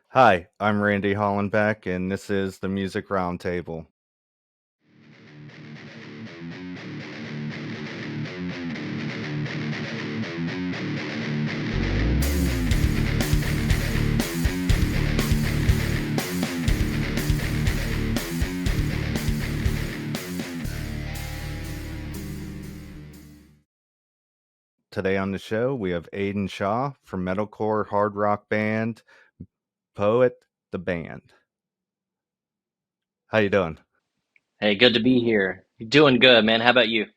Hi, I'm Randy Hollenbeck, and this is the Music Roundtable. Today on the show, we have Aiden Shaw from Metalcore hard rock band Poet the Band. How you doing? Hey, good to be here. You're doing good, man. How about you?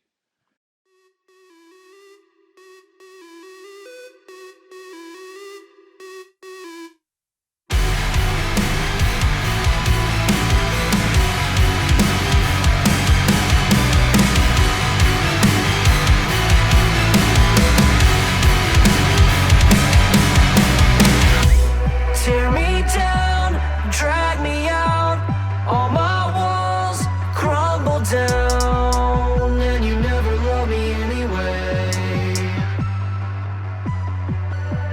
Tear me down, drag me out. All my walls crumble down, and you never love me anyway.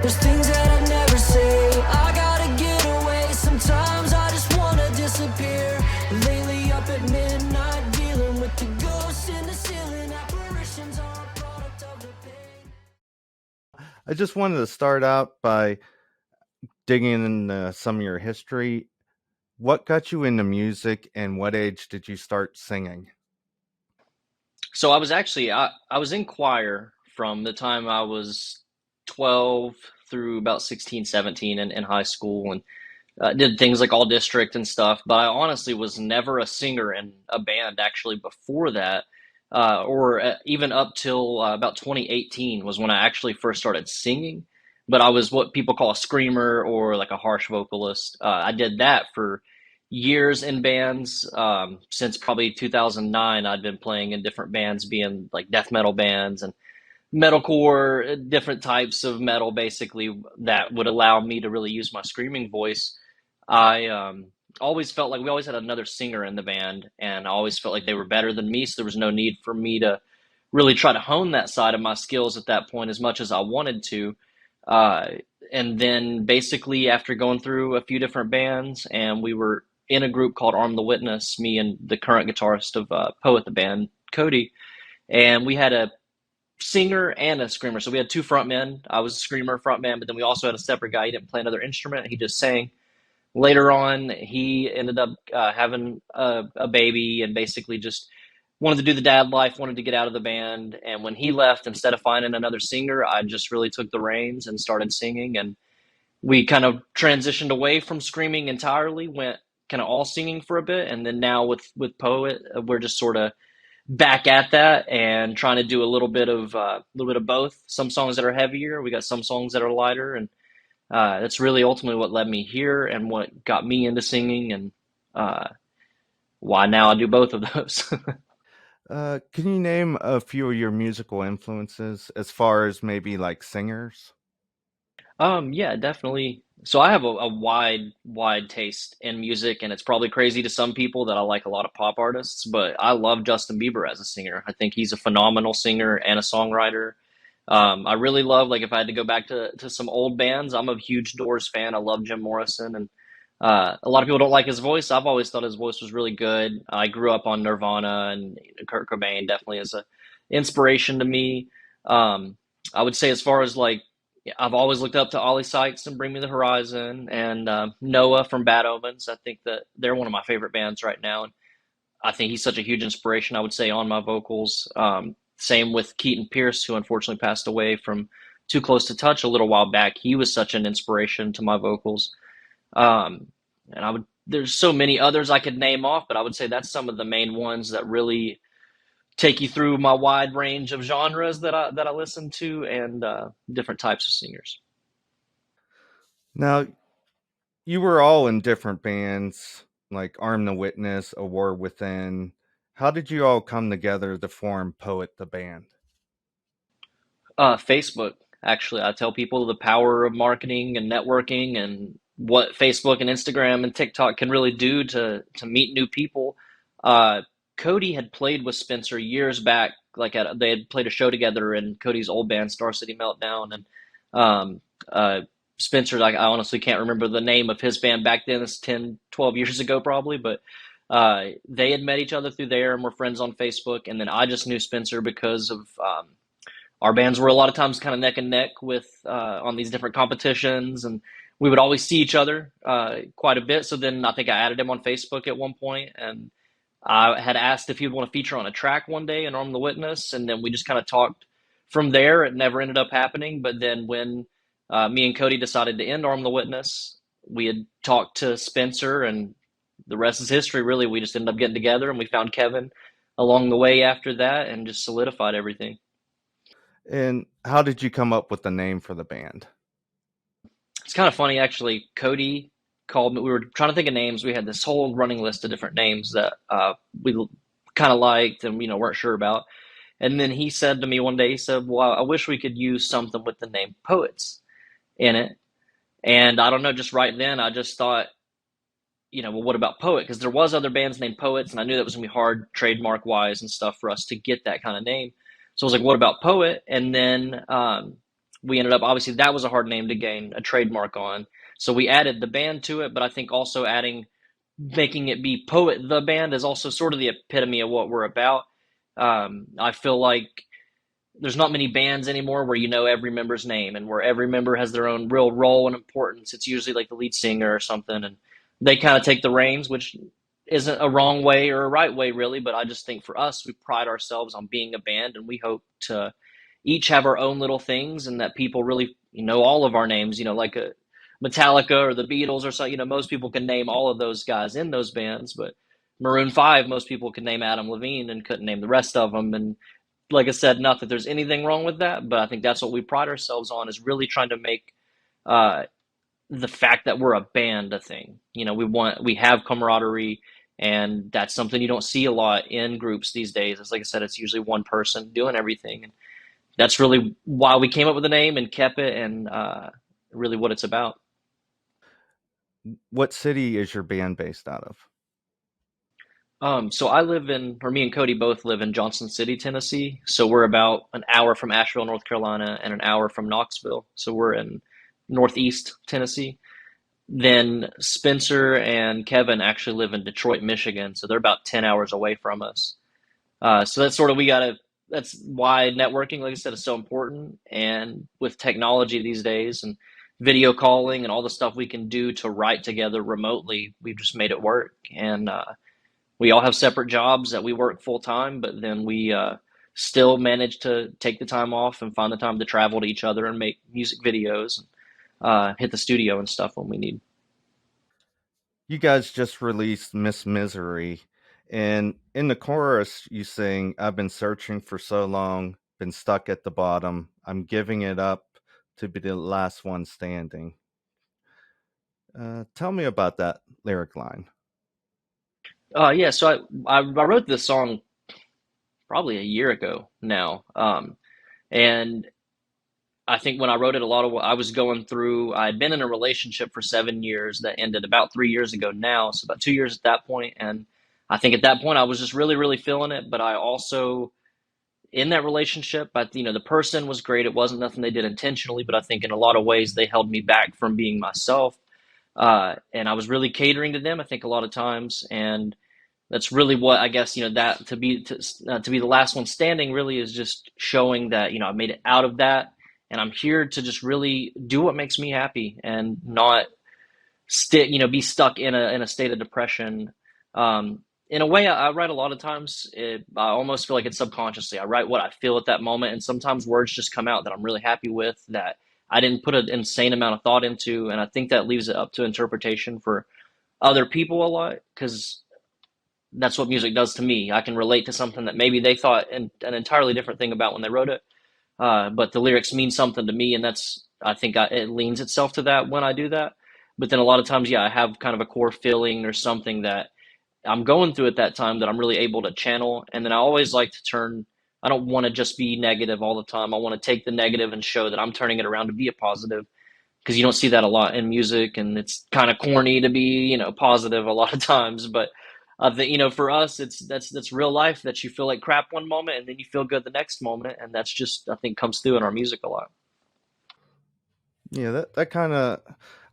There's things that I never say. I gotta get away. Sometimes I just wanna disappear. Lately, up at midnight, dealing with the ghosts in the ceiling. Apparitions are a product of the pain. I just wanted to start out by digging into some of your history. What got you into music, and what age did you start singing? So I was in choir from the time I was 12 through about 16, 17 in high school and did things like all district and stuff, but I honestly was never a singer in a band actually before that. Or even up till about 2018 was when I actually first started singing. But I was what people call a screamer or like a harsh vocalist. I did that for years in bands. Since probably 2009, I'd been playing in different bands, being like death metal bands and metalcore, different types of metal, basically, that would allow me to really use my screaming voice. I always felt like we always had another singer in the band, and I always felt like they were better than me, so there was no need for me to really try to hone that side of my skills at that point as much as I wanted to. Uh, and then basically, after going through a few different bands, and we were in a group called Arm the Witness, me and the current guitarist of Poet the band, Cody, and we had a singer and a screamer. So we had two front men. I was a screamer front man, but then we also had a separate guy. He didn't play another instrument. He just sang. Later on, he ended up having a baby and basically just wanted to do the dad life, wanted to get out of the band. And when he left, instead of finding another singer, I just really took the reins and started singing. And we kind of transitioned away from screaming entirely, went kind of all singing for a bit. And then now with Poet, we're just sort of back at that and trying to do a little bit of both. Some songs that are heavier, we got some songs that are lighter, and that's really ultimately what led me here and what got me into singing, and uh, why now I do both of those. Can you name a few of your musical influences as far as maybe like singers? Yeah, definitely. So I have a wide taste in music, and it's probably crazy to some people that I like a lot of pop artists, but I love Justin Bieber as a singer. I think he's a phenomenal singer and a songwriter. I really love, like, if I had to go back to some old bands, I'm a huge Doors fan. I love Jim Morrison, and a lot of people don't like his voice. I've always thought his voice was really good. I grew up on Nirvana, and Kurt Cobain definitely is a inspiration to me. Um, I would say, as far as like, I've always looked up to Ollie Sykes and Bring Me the Horizon, and Noah from Bad Omens. I think that they're one of my favorite bands right now, and I think he's such a huge inspiration, I would say, on my vocals. Same with Keaton Pierce, who unfortunately passed away from Too Close to Touch a little while back. He was such an inspiration to my vocals. Um, and there's so many others I could name off, but I would say that's some of the main ones that really take you through my wide range of genres that I listen to, and different types of singers. Now, you were all in different bands, like Arm the Witness, A War Within. How did you all come together to form Poet the Band? Facebook, actually. I tell people the power of marketing and networking and what Facebook and Instagram and TikTok can really do to meet new people. Uh, Cody had played with Spencer years back. They had played a show together in Cody's old band, Star City Meltdown, and um, uh, Spencer, like, I honestly can't remember the name of his band back then. It's 10, 12 years ago probably, but they had met each other through there and were friends on Facebook. And then I just knew Spencer because of our bands were a lot of times kind of neck and neck with on these different competitions, and we would always see each other quite a bit. So then I think I added him on Facebook at one point, and I had asked if he would want to feature on a track one day in Arm the Witness, and then we just kind of talked from there. It never ended up happening, but then when me and Cody decided to end Arm the Witness, we had talked to Spencer, and the rest is history, really. We just ended up getting together, and we found Kevin along the way after that and just solidified everything. And how did you come up with the name for the band? It's kind of funny, actually. Cody called me. We were trying to think of names. We had this whole running list of different names that we kind of liked and weren't sure about. And then he said to me one day, he said, "Well, I wish we could use something with the name Poets in it." And I don't know, just right then, I just thought, well, what about Poet? Because there was other bands named Poets, and I knew that was gonna be hard trademark wise and stuff for us to get that kind of name. So I was like, what about Poet? And then we ended up, obviously, that was a hard name to gain a trademark on. So we added the band to it, but I think also making it be Poet the band is also sort of the epitome of what we're about. I feel like there's not many bands anymore where every member's name and where every member has their own real role and importance. It's usually like the lead singer or something, and they kind of take the reins, which isn't a wrong way or a right way, really. But I just think for us, we pride ourselves on being a band, and we hope to each have our own little things, and that people really know all of our names. Like a Metallica or the Beatles or so. Most people can name all of those guys in those bands, but Maroon 5, most people could name Adam Levine and couldn't name the rest of them. And like I said, not that there's anything wrong with that, but I think that's what we pride ourselves on, is really trying to make the fact that we're a band a thing. We have camaraderie, and that's something you don't see a lot in groups these days. It's like I said, it's usually one person doing everything, and that's really why we came up with the name and kept it, and really what it's about. What city is your band based out of? So me and Cody both live in Johnson City, Tennessee. So we're about an hour from Asheville, North Carolina, and an hour from Knoxville. So we're in Northeast Tennessee. Then Spencer and Kevin actually live in Detroit, Michigan. So they're about 10 hours away from us. So that's sort of, that's why networking, like I said, is so important. And with technology these days and video calling and all the stuff we can do to write together remotely, we've just made it work. And we all have separate jobs that we work full time, but then we still manage to take the time off and find the time to travel to each other and make music videos, and hit the studio and stuff when we need. You guys just released Miss Misery, and in the chorus you sing, "I've been searching for so long, been stuck at the bottom. I'm giving it up to be the last one standing." Tell me about that lyric line. Yeah, so I wrote this song probably a year ago now, and I think when I wrote it, a lot of what I was going through, I had been in a relationship for 7 years that ended about 3 years ago now, so about 2 years at that point, and I think at that point I was just really, really feeling it. But I also, in that relationship, the person was great. It wasn't nothing they did intentionally, but I think in a lot of ways they held me back from being myself, and I was really catering to them, I think, a lot of times. And that's really what I guess, that to be the last one standing really is just showing that I made it out of that, and I'm here to just really do what makes me happy and not be stuck in a state of depression. In a way, I write a lot of times. I almost feel like it's subconsciously. I write what I feel at that moment, and sometimes words just come out that I'm really happy with, that I didn't put an insane amount of thought into, and I think that leaves it up to interpretation for other people a lot, because that's what music does to me. I can relate to something that maybe they thought an entirely different thing about when they wrote it, but the lyrics mean something to me, and I think it leans itself to that when I do that. But then a lot of times, yeah, I have kind of a core feeling or something that I'm going through at that time that I'm really able to channel. And then I always like to I don't want to just be negative all the time. I want to take the negative and show that I'm turning it around to be a positive, because you don't see that a lot in music, and it's kind of corny to be, positive a lot of times. But I think, for us, that's real life, that you feel like crap one moment and then you feel good the next moment. And that's just, I think, comes through in our music a lot. Yeah, that kind of,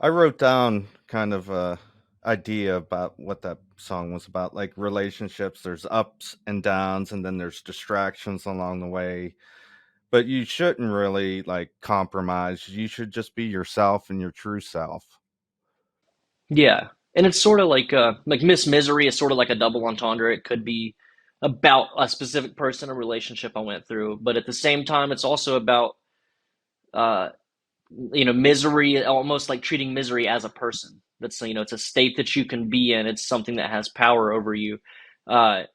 I wrote down kind of a idea about what that song was about, like relationships. There's ups and downs, and then there's distractions along the way. But you shouldn't really like compromise. You should just be yourself and your true self. Yeah, and it's sort of like Miss Misery is sort of like a double entendre. It could be about a specific person, a relationship I went through, but at the same time, it's also about uh, misery, almost like treating misery as a person. That's, it's a state that you can be in. It's something that has power over you. I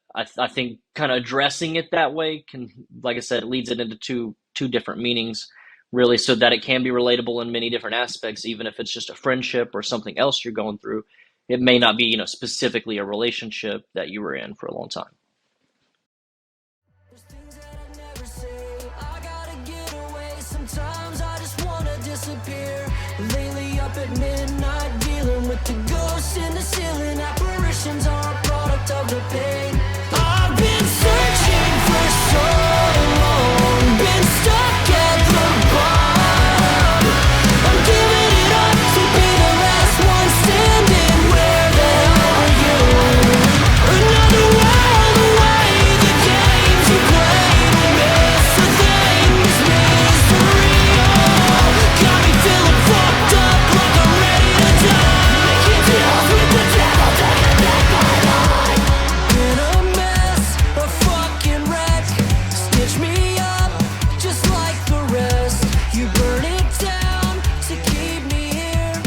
think kind of addressing it that way can, like I said, it leads it into two different meanings, really, so that it can be relatable in many different aspects, even if it's just a friendship or something else you're going through. It may not be, specifically a relationship that you were in for a long time. There's things that I never say. I gotta get away. Sometimes I just wanna disappear. Lately up at midnight, dealing with the ghosts in the ceiling. Apparitions are a product of the pain. I've been searching for so long, been stuck at the bottom. I'm giving it up to be the last one standing. Where the hell are you? Another world away, the games you played will miss the things mystery. Got me feeling fucked up like I'm ready to die. Making deals with the devil, taking back my life. Been a mess, a fucking wreck. Stitch me up just like the rest. You burn it down to keep me here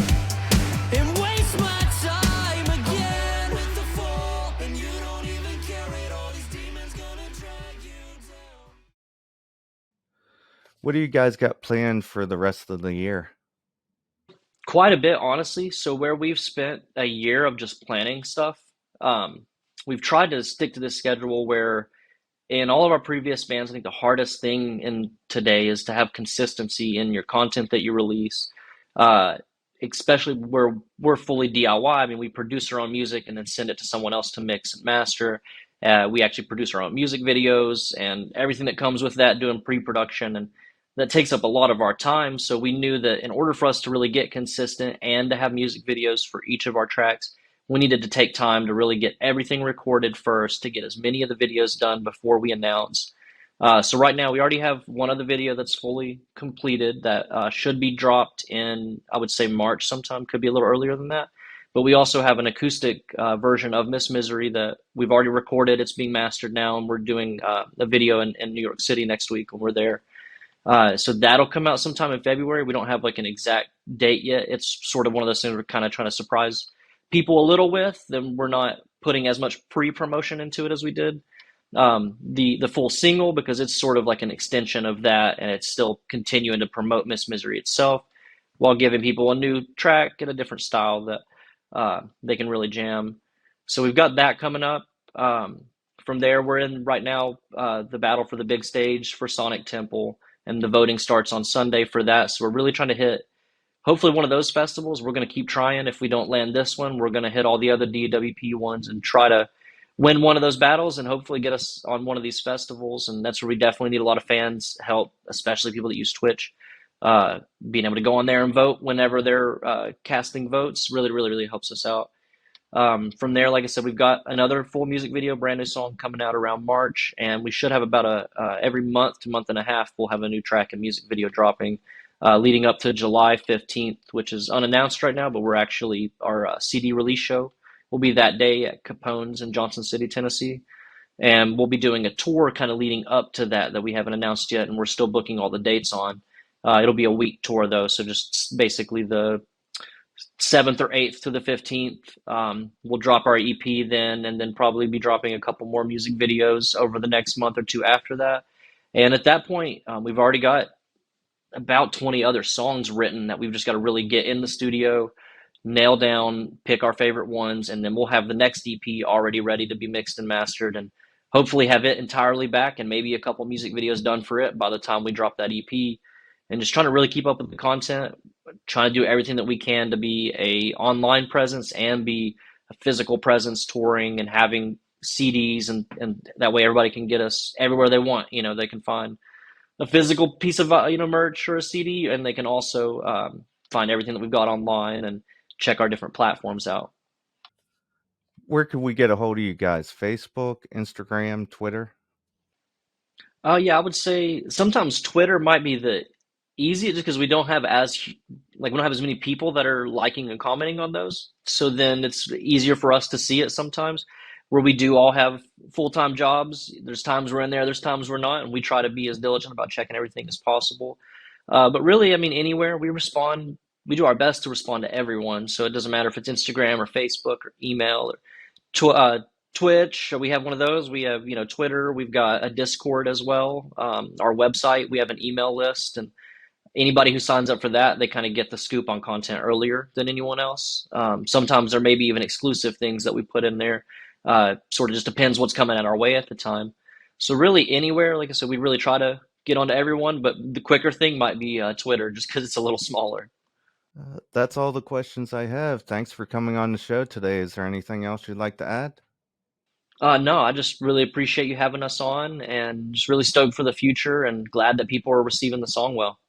and waste my time again with the fall. And you don't even care it. All these demons gonna drag you down. What do you guys got planned for the rest of the year? Quite a bit, honestly. So where we've spent a year of just planning stuff, um, we've tried to stick to this schedule where in all of our previous bands, I think the hardest thing in today is to have consistency in your content that you release, uh, especially where we're fully DIY. I mean, we produce our own music and then send it to someone else to mix and master. We actually produce our own music videos and everything that comes with that, doing pre-production, and that takes up a lot of our time. So we knew that in order for us to really get consistent and to have music videos for each of our tracks, we needed to take time to really get everything recorded first to get as many of the videos done before we announce. So right now we already have one other video that's fully completed that should be dropped in, I would say, March sometime, could be a little earlier than that. But we also have an acoustic version of Miss Misery that we've already recorded. It's being mastered now, and we're doing a video in New York City next week when we're there. So that'll come out sometime in February. We don't have like an exact date yet. It's sort of one of those things we're kind of trying to surprise people a little with. Then we're not putting as much pre-promotion into it as we did the full single, because it's sort of like an extension of that, and it's still continuing to promote Miss Misery itself while giving people a new track and a different style that they can really jam. So we've got that coming up. From there, we're in right now the battle for the big stage for Sonic Temple, and the voting starts on Sunday for that. So we're really trying to hit hopefully one of those festivals. We're going to keep trying. If we don't land this one, we're going to hit all the other DWP ones and try to win one of those battles and hopefully get us on one of these festivals. And that's where we definitely need a lot of fans help, especially people that use Twitch. Being able to go on there and vote whenever they're casting votes really helps us out. From there, like I said, we've got another full music video, brand new song coming out around March, and we should have about every month to month and a half, we'll have a new track and music video dropping, leading up to July 15th, which is unannounced right now, but we're actually, our CD release show will be that day at Capone's in Johnson City, Tennessee. And we'll be doing a tour kind of leading up to that we haven't announced yet, and we're still booking all the dates on. It'll be a week tour though, so just basically the 7th or 8th to the 15th. We'll drop our EP then, and then probably be dropping a couple more music videos over the next month or two after that. And at that point, we've already got about 20 other songs written that we've just got to really get in the studio, nail down, pick our favorite ones, and then we'll have the next EP already ready to be mixed and mastered, and hopefully have it entirely back and maybe a couple music videos done for it by the time we drop that EP. And just trying to really keep up with the content, trying to do everything that we can to be a online presence and be a physical presence, touring and having CDs, and that way everybody can get us everywhere they want, they can find. a physical piece of merch or a CD, and they can also find everything that we've got online and check our different platforms out. Where can we get a hold of you guys? Facebook, Instagram, Twitter? Yeah, I would say sometimes Twitter might be the easiest just because we don't have as many people that are liking and commenting on those. So then it's easier for us to see it sometimes. Where we do all have full-time jobs, there's times we're in there, there's times we're not, and we try to be as diligent about checking everything as possible. But really, I mean, anywhere we respond, we do our best to respond to everyone. So it doesn't matter if it's Instagram or Facebook or email tw Twitch. We have one of those. We have, Twitter. We've got a Discord as well. Our website, we have an email list, and anybody who signs up for that, they kind of get the scoop on content earlier than anyone else. Sometimes there may be even exclusive things that we put in there. Sort of just depends what's coming at our way at the time. So really anywhere, like I said, we really try to get onto everyone, but the quicker thing might be Twitter, just because it's a little smaller. That's all the questions I have. Thanks for coming on the show today. Is there anything else you'd like to add? No, I just really appreciate you having us on and just really stoked for the future and glad that people are receiving the song well.